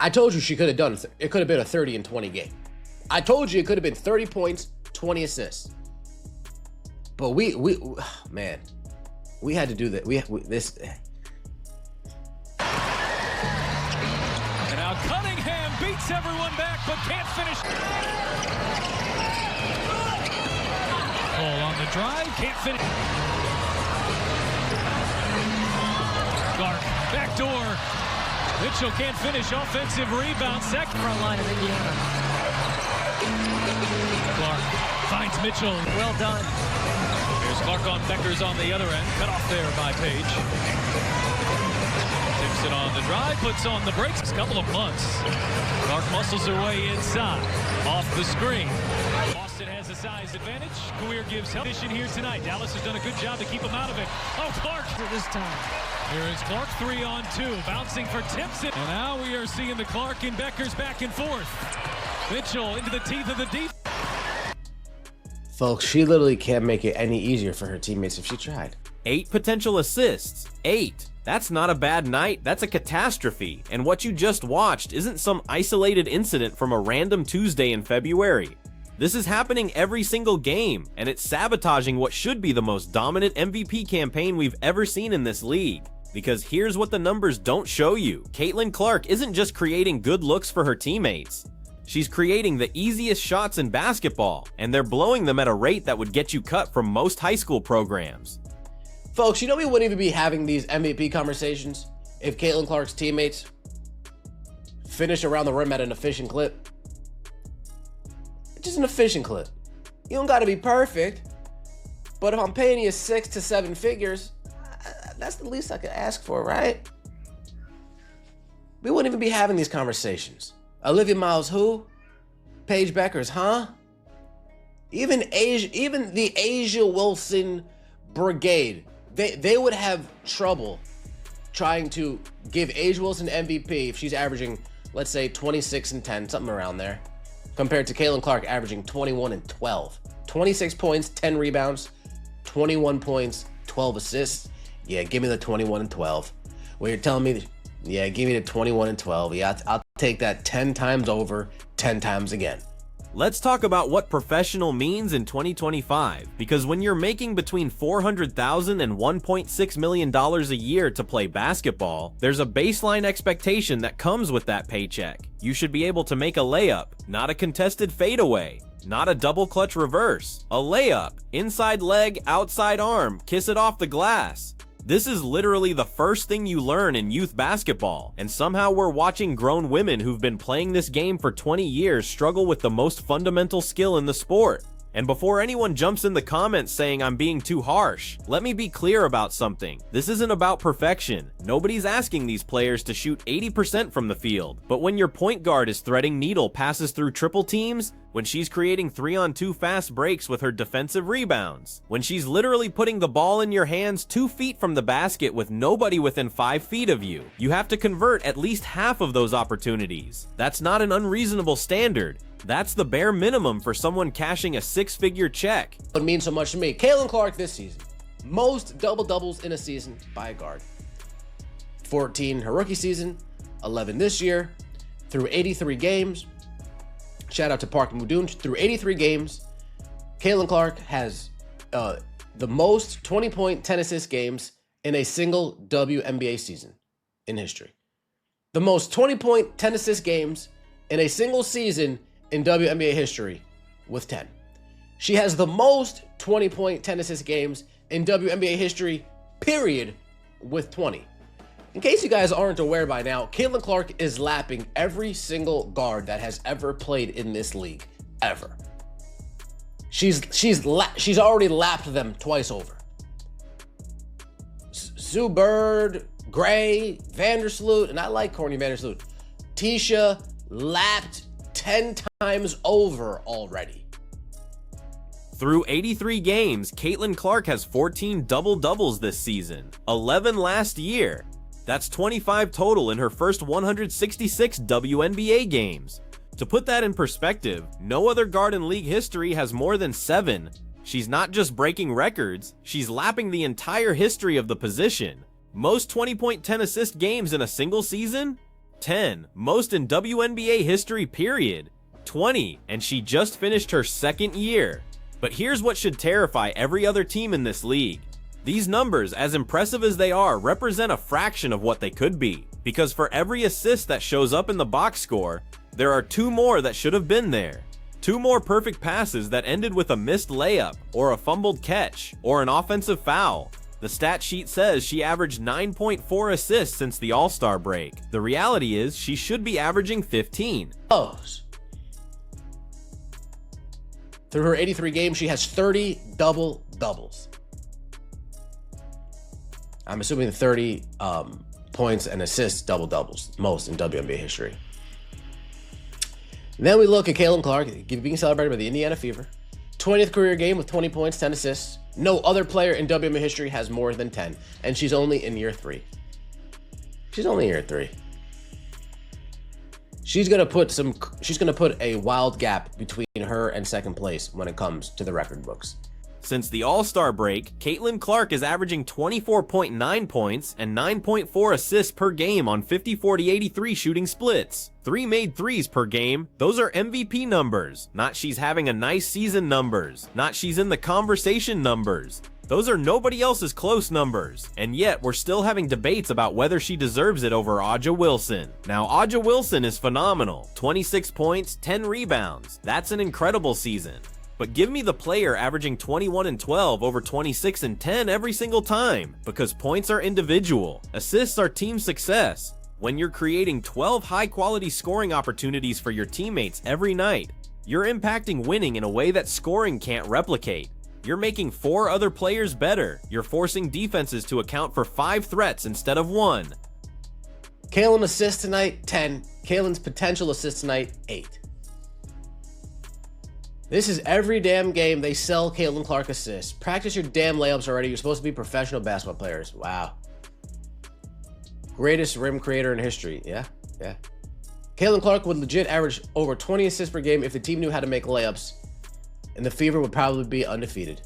I told you she could have done it. It could have been a 30 and 20 game. I told you it could have been 30 points, 20 assists. But man, we had to do that. This. And now Cunningham beats everyone back, but can't finish. Cole on the drive, can't finish. Clark, backdoor. Mitchell can't finish. Offensive rebound. Second front line of Indiana. Clark finds Mitchell. Well done. Here's Clark on Beckers on the other end. Cut off there by Page. Simpson on the drive. Puts on the brakes. A couple of months. Clark muscles her way inside. Off the screen. Boston has a size advantage. Career gives help. Here tonight. Dallas has done a good job to keep him out of it. Oh, Clark this time. Here is Clark 3-on-2, bouncing for Timpson. And now we are seeing the Clark and Beckers back and forth. Mitchell into the teeth of the deep. Folks, she literally can't make it any easier for her teammates if she tried. 8 potential assists. 8. That's not a bad night, that's a catastrophe. And what you just watched isn't some isolated incident from a random Tuesday in February. This is happening every single game, and it's sabotaging what should be the most dominant MVP campaign we've ever seen in this league. Because here's what the numbers don't show you. Caitlin Clark isn't just creating good looks for her teammates. She's creating the easiest shots in basketball, and they're blowing them at a rate that would get you cut from most high school programs. Folks, you know we wouldn't even be having these MVP conversations if Caitlin Clark's teammates finish around the rim at an efficient clip. Just an efficient clip. You don't got to be perfect, but if I'm paying you 6 to 7 figures, that's the least I could ask for, right? We wouldn't even be having these conversations. Olivia Miles, who? Paige Beckers, huh? Even the Asia Wilson brigade, they would have trouble trying to give Asia Wilson MVP if she's averaging, let's say, 26 and 10, something around there, compared to Caitlin Clark averaging 21 and 12. 26 points, 10 rebounds, 21 points, 12 assists. Yeah, give me the 21 and 12. Well, you're telling me, yeah, give me the 21 and 12. Yeah, I'll take that 10 times over, 10 times again. Let's talk about what professional means in 2025, because when you're making between $400,000 and $1.6 million a year to play basketball, there's a baseline expectation that comes with that paycheck. You should be able to make a layup, not a contested fadeaway, not a double clutch reverse, a layup, inside leg, outside arm, kiss it off the glass. This is literally the first thing you learn in youth basketball, and somehow we're watching grown women who've been playing this game for 20 years struggle with the most fundamental skill in the sport. And before anyone jumps in the comments saying I'm being too harsh, let me be clear about something. This isn't about perfection. Nobody's asking these players to shoot 80% from the field. But when your point guard is threading needle passes through triple teams, when she's creating 3-on-2 fast breaks with her defensive rebounds, when she's literally putting the ball in your hands 2 feet from the basket with nobody within 5 feet of you, you have to convert at least half of those opportunities. That's not an unreasonable standard. That's the bare minimum for someone cashing a 6-figure check. It means so much to me. Caitlin Clark this season, most double-doubles in a season by a guard. 14 her rookie season, 11 this year, through 83 games. Shout out to Park Mudoon. Through 83 games, Caitlin Clark has the most 20-point, 10-assist games in a single WNBA season in history. The most 20-point, 10-assist games in a single season in WNBA history with 10. She has the most 20-point, 10-assist games in WNBA history, period, with 20. In case you guys aren't aware by now, Caitlin Clark is lapping every single guard that has ever played in this league, ever. She's already lapped them twice over. Sue Bird, Gray, Vandersloot, and I like Courtney Vandersloot. Tisha lapped 10 times over already. Through 83 games, Caitlin Clark has 14 double-doubles this season, 11 last year. That's 25 total in her first 166 WNBA games. To put that in perspective, no other guard in league history has more than 7. She's not just breaking records, she's lapping the entire history of the position. Most 20-point, 10-assist games in a single season? 10. Most in WNBA history, period. 20. And she just finished her second year. But here's what should terrify every other team in this league. These numbers, as impressive as they are, represent a fraction of what they could be. Because for every assist that shows up in the box score, there are 2 more that should have been there. 2 more perfect passes that ended with a missed layup, or a fumbled catch, or an offensive foul. The stat sheet says she averaged 9.4 assists since the All-Star break. The reality is she should be averaging 15. Through her 83 games, she has 30 double-doubles. I'm assuming 30 points and assists double-doubles, most in WNBA history. Then we look at Caitlin Clark, being celebrated by the Indiana Fever. 20th career game with 20 points, 10 assists. No other player in WNBA history has more than 10, and she's only in year 3. She's only in year 3. She's gonna put a wild gap between her and second place when it comes to the record books. Since the All-Star break, Caitlin Clark is averaging 24.9 points and 9.4 assists per game on 50-40-83 shooting splits. 3 made threes per game. Those are MVP numbers, not she's having a nice season numbers, not she's in the conversation numbers. Those are nobody else's close numbers, and yet we're still having debates about whether she deserves it over Aja Wilson. Now, Aja Wilson is phenomenal. 26 points, 10 rebounds. That's an incredible season. But give me the player averaging 21 and 12 over 26 and 10 every single time, because points are individual, assists are team success. When you're creating 12 high-quality scoring opportunities for your teammates every night, you're impacting winning in a way that scoring can't replicate. You're making 4 other players better. You're forcing defenses to account for 5 threats instead of 1. Caitlin assists tonight, 10. Caitlin's potential assists tonight, 8. This is every damn game they sell Caitlin Clark assists. Practice your damn layups already. You're supposed to be professional basketball players. Wow. Greatest rim creator in history. Yeah. Caitlin Clark would legit average over 20 assists per game if the team knew how to make layups, and the Fever would probably be undefeated.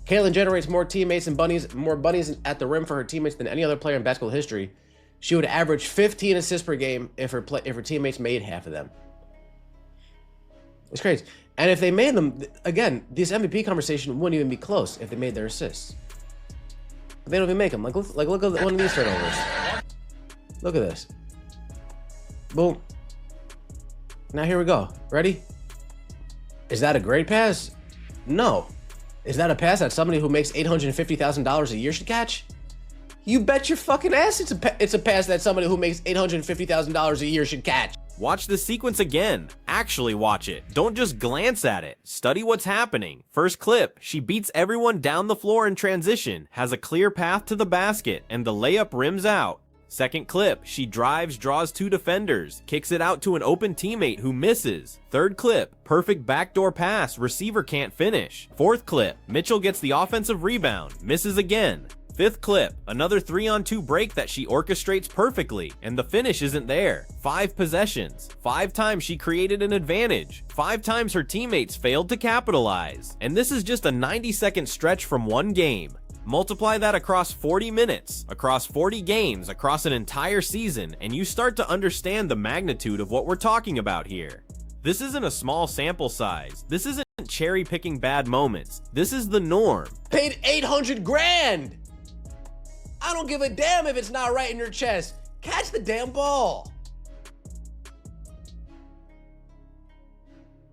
Caitlin generates more teammates and more bunnies at the rim for her teammates than any other player in basketball history. She would average 15 assists per game if her teammates made half of them. It's crazy. And if they made them, again, this MVP conversation wouldn't even be close if they made their assists. But they don't even make them. Look at one of these turnovers. Look at this. Boom. Now here we go. Ready? Is that a great pass? No. Is that a pass that somebody who makes $850,000 a year should catch? You bet your fucking ass it's a pass that somebody who makes $850,000 a year should catch. Watch the sequence again. Actually watch it. Don't just glance at it. Study what's happening. First clip, she beats everyone down the floor in transition, has a clear path to the basket, and the layup rims out. Second clip, she drives, draws 2 defenders, kicks it out to an open teammate who misses. Third clip, perfect backdoor pass, receiver can't finish. Fourth clip, Mitchell gets the offensive rebound, misses again. Fifth clip, another 3-on-2 break that she orchestrates perfectly, and the finish isn't there. 5 possessions. 5 times she created an advantage. 5 times her teammates failed to capitalize. And this is just a 90-second stretch from one game. Multiply that across 40 minutes, across 40 games, across an entire season, and you start to understand the magnitude of what we're talking about here. This isn't a small sample size. This isn't cherry-picking bad moments. This is the norm. Paid $800,000! I don't give a damn if it's not right in your chest. Catch the damn ball.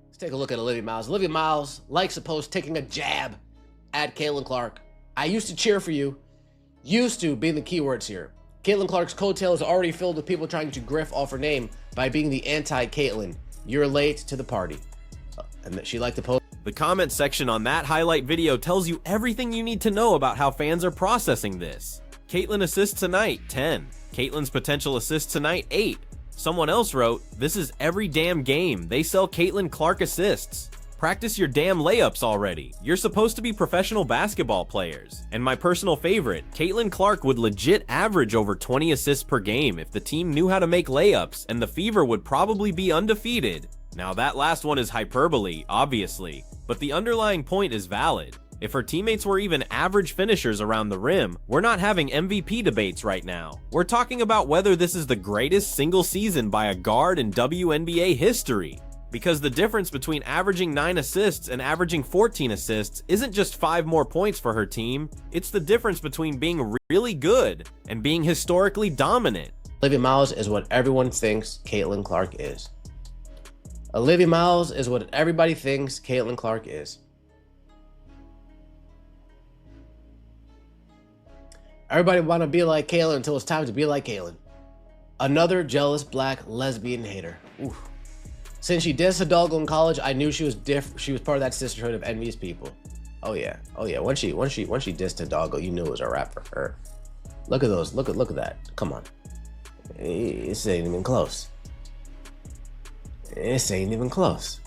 Let's take a look at Olivia Miles. Olivia Miles likes a post taking a jab at Caitlin Clark. I used to cheer for you. Used to being the keywords here. Caitlin Clark's coattail is already filled with people trying to griff off her name by being the anti-Caitlin. You're late to the party. And she liked the post. The comment section on that highlight video tells you everything you need to know about how fans are processing this. Caitlin assists tonight, 10. Caitlin's potential assists tonight, 8. Someone else wrote, this is every damn game. They sell Caitlin Clark assists. Practice your damn layups already. You're supposed to be professional basketball players. And my personal favorite, Caitlin Clark would legit average over 20 assists per game if the team knew how to make layups, and the Fever would probably be undefeated. Now that last one is hyperbole, obviously, but the underlying point is valid. If her teammates were even average finishers around the rim, we're not having MVP debates right now. We're talking about whether this is the greatest single season by a guard in WNBA history. Because the difference between averaging 9 assists and averaging 14 assists isn't just 5 more points for her team, it's the difference between being really good and being historically dominant. Olivia Miles is what everyone thinks Caitlin Clark is. Olivia Miles is what everybody thinks Caitlin Clark is. Everybody want to be like Caitlin until it's time to be like Caitlin. Another jealous black lesbian hater. Oof. Since she dissed Hidalgo in college, I knew she was She was part of that sisterhood of envious people. Oh yeah. Once she dissed Hidalgo, you knew it was a wrap for her. Look at those. Look at that. Come on. This ain't even close. This ain't even close.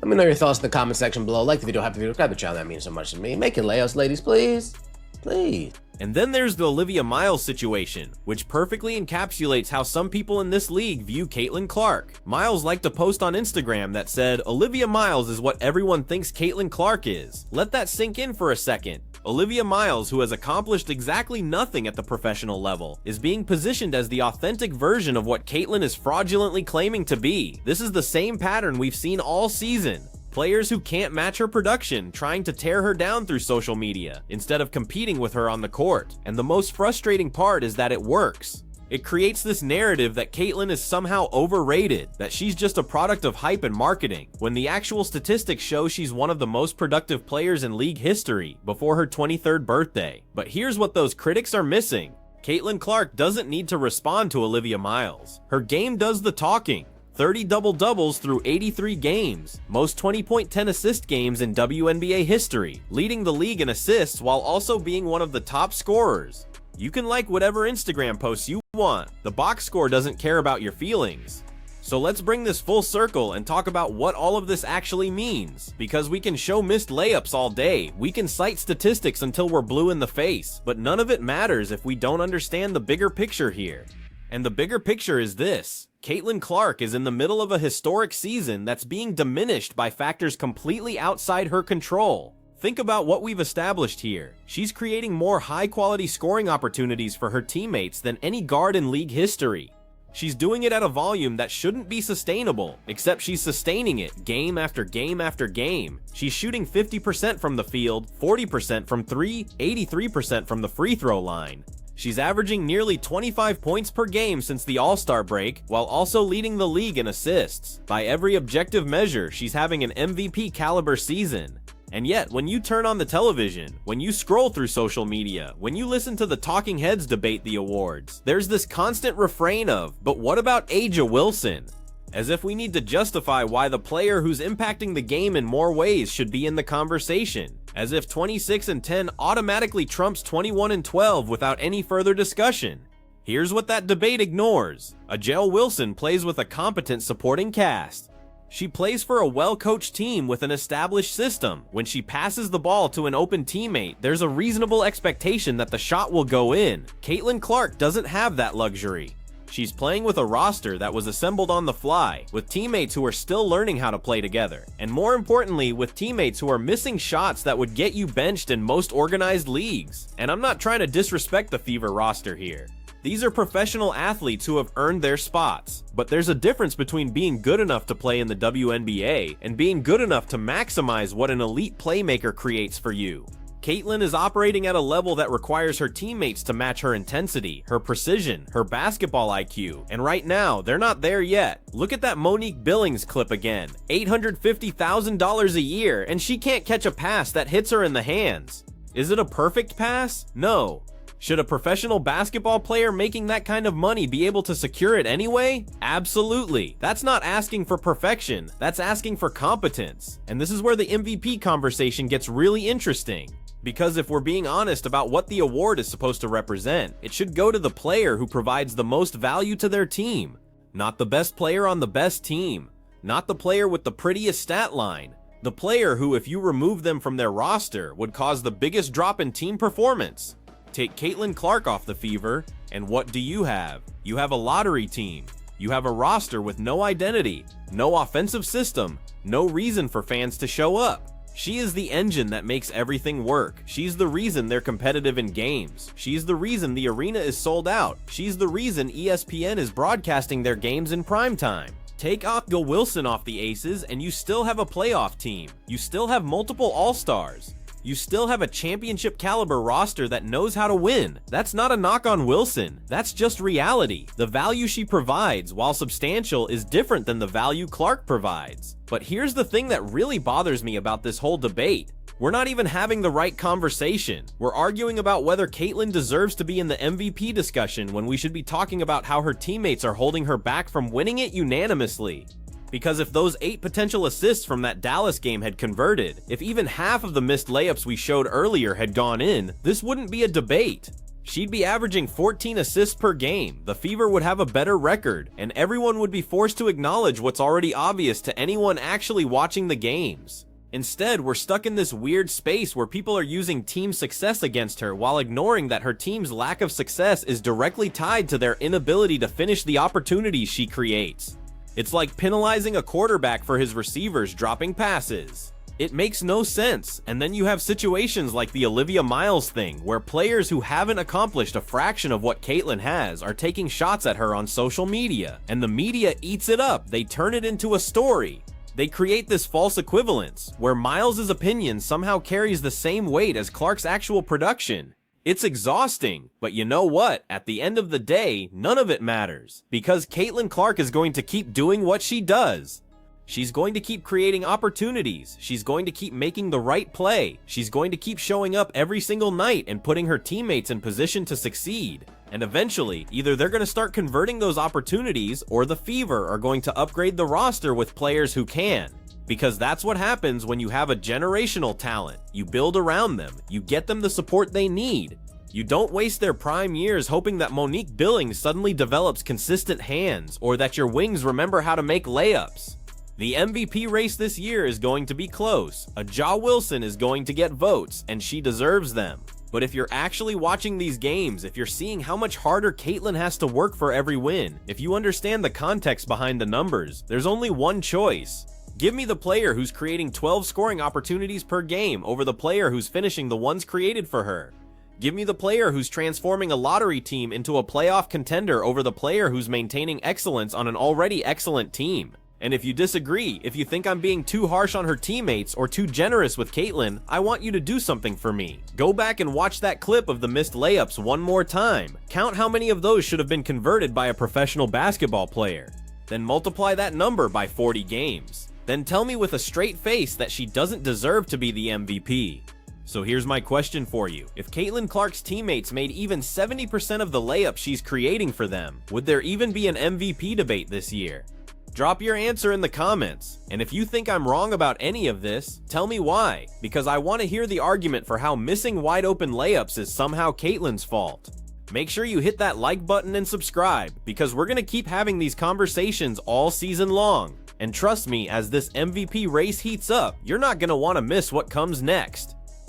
Let me know your thoughts in the comment section below. Like the video, happy video, subscribe to the channel. That means so much to me. Make it layups, ladies, please. Please. And then there's the Olivia Miles situation, which perfectly encapsulates how some people in this league view Caitlin Clark. Miles liked a post on Instagram that said, "Olivia Miles is what everyone thinks Caitlin Clark is." Let that sink in for a second. Olivia Miles, who has accomplished exactly nothing at the professional level, is being positioned as the authentic version of what Caitlin is fraudulently claiming to be. This is the same pattern we've seen all season. Players who can't match her production, trying to tear her down through social media, instead of competing with her on the court. And the most frustrating part is that it works. It creates this narrative that Caitlin is somehow overrated, that she's just a product of hype and marketing, when the actual statistics show she's one of the most productive players in league history before her 23rd birthday. But here's what those critics are missing. Caitlin Clark doesn't need to respond to Olivia Miles. Her game does the talking. 30 double-doubles through 83 games, most 20.10 assist games in WNBA history, leading the league in assists while also being one of the top scorers. You can like whatever Instagram posts you want. The box score doesn't care about your feelings. So let's bring this full circle and talk about what all of this actually means. Because we can show missed layups all day, we can cite statistics until we're blue in the face, but none of it matters if we don't understand the bigger picture here. And the bigger picture is this. Caitlin Clark is in the middle of a historic season that's being diminished by factors completely outside her control. Think about what we've established here. She's creating more high-quality scoring opportunities for her teammates than any guard in league history. She's doing it at a volume that shouldn't be sustainable, except she's sustaining it game after game after game. She's shooting 50% from the field, 40% from 3, 83% from the free throw line. She's averaging nearly 25 points per game since the All-Star break, while also leading the league in assists. By every objective measure, she's having an MVP caliber season. And yet, when you turn on the television, when you scroll through social media, when you listen to the talking heads debate the awards, there's this constant refrain of, "But what about A'ja Wilson?" As if we need to justify why the player who's impacting the game in more ways should be in the conversation. As if 26 and 10 automatically trumps 21 and 12 without any further discussion. Here's what that debate ignores. A'ja Wilson plays with a competent supporting cast. She plays for a well-coached team with an established system. When she passes the ball to an open teammate, there's a reasonable expectation that the shot will go in. Caitlin Clark doesn't have that luxury. She's playing with a roster that was assembled on the fly, with teammates who are still learning how to play together, and more importantly, with teammates who are missing shots that would get you benched in most organized leagues. And I'm not trying to disrespect the Fever roster here. These are professional athletes who have earned their spots, but there's a difference between being good enough to play in the WNBA and being good enough to maximize what an elite playmaker creates for you. Caitlin is operating at a level that requires her teammates to match her intensity, her precision, her basketball IQ, and right now, they're not there yet. Look at that Monique Billings clip again. $850,000 a year, and she can't catch a pass that hits her in the hands. Is it a perfect pass? No. Should a professional basketball player making that kind of money be able to secure it anyway? Absolutely. That's not asking for perfection, that's asking for competence. And this is where the MVP conversation gets really interesting. Because if we're being honest about what the award is supposed to represent, it should go to the player who provides the most value to their team. Not the best player on the best team. Not the player with the prettiest stat line. The player who, if you remove them from their roster, would cause the biggest drop in team performance. Take Caitlin Clark off the Fever, and what do you have? You have a lottery team. You have a roster with no identity, no offensive system, no reason for fans to show up. She is the engine that makes everything work. She's the reason they're competitive in games. She's the reason the arena is sold out. She's the reason ESPN is broadcasting their games in primetime. Take A'ja Wilson off the Aces and you still have a playoff team. You still have multiple All-Stars. You still have a championship caliber roster that knows how to win. That's not a knock on Wilson. That's just reality. The value she provides, while substantial, is different than the value Clark provides. But here's the thing that really bothers me about this whole debate. We're not even having the right conversation. We're arguing about whether Caitlyn deserves to be in the MVP discussion when we should be talking about how her teammates are holding her back from winning it unanimously. Because if those 8 potential assists from that Dallas game had converted, if even half of the missed layups we showed earlier had gone in, this wouldn't be a debate. She'd be averaging 14 assists per game, the Fever would have a better record, and everyone would be forced to acknowledge what's already obvious to anyone actually watching the games. Instead, we're stuck in this weird space where people are using team success against her while ignoring that her team's lack of success is directly tied to their inability to finish the opportunities she creates. It's like penalizing a quarterback for his receivers dropping passes. It makes no sense, and then you have situations like the Olivia Miles thing, where players who haven't accomplished a fraction of what Caitlyn has are taking shots at her on social media, and the media eats it up. They turn it into a story. They create this false equivalence, where Miles' opinion somehow carries the same weight as Clark's actual production. It's exhausting, but you know what? At the end of the day, none of it matters, because Caitlyn Clark is going to keep doing what she does. She's going to keep creating opportunities, she's going to keep making the right play, she's going to keep showing up every single night and putting her teammates in position to succeed. And eventually, either they're going to start converting those opportunities, or the Fever are going to upgrade the roster with players who can. Because that's what happens when you have a generational talent. You build around them, you get them the support they need. You don't waste their prime years hoping that Monique Billings suddenly develops consistent hands, or that your wings remember how to make layups. The MVP race this year is going to be close. A'ja Wilson is going to get votes, and she deserves them. But if you're actually watching these games, if you're seeing how much harder Caitlyn has to work for every win, if you understand the context behind the numbers, there's only one choice. Give me the player who's creating 12 scoring opportunities per game over the player who's finishing the ones created for her. Give me the player who's transforming a lottery team into a playoff contender over the player who's maintaining excellence on an already excellent team. And if you disagree, if you think I'm being too harsh on her teammates or too generous with Caitlyn, I want you to do something for me. Go back and watch that clip of the missed layups one more time. Count how many of those should have been converted by a professional basketball player. Then multiply that number by 40 games. Then tell me with a straight face that she doesn't deserve to be the MVP. So here's my question for you. If Caitlyn Clark's teammates made even 70% of the layups she's creating for them, would there even be an MVP debate this year? Drop your answer in the comments, and if you think I'm wrong about any of this, tell me why, because I want to hear the argument for how missing wide open layups is somehow Caitlyn's fault. Make sure you hit that like button and subscribe, because we're going to keep having these conversations all season long. And trust me, as this MVP race heats up, you're not going to want to miss what comes next.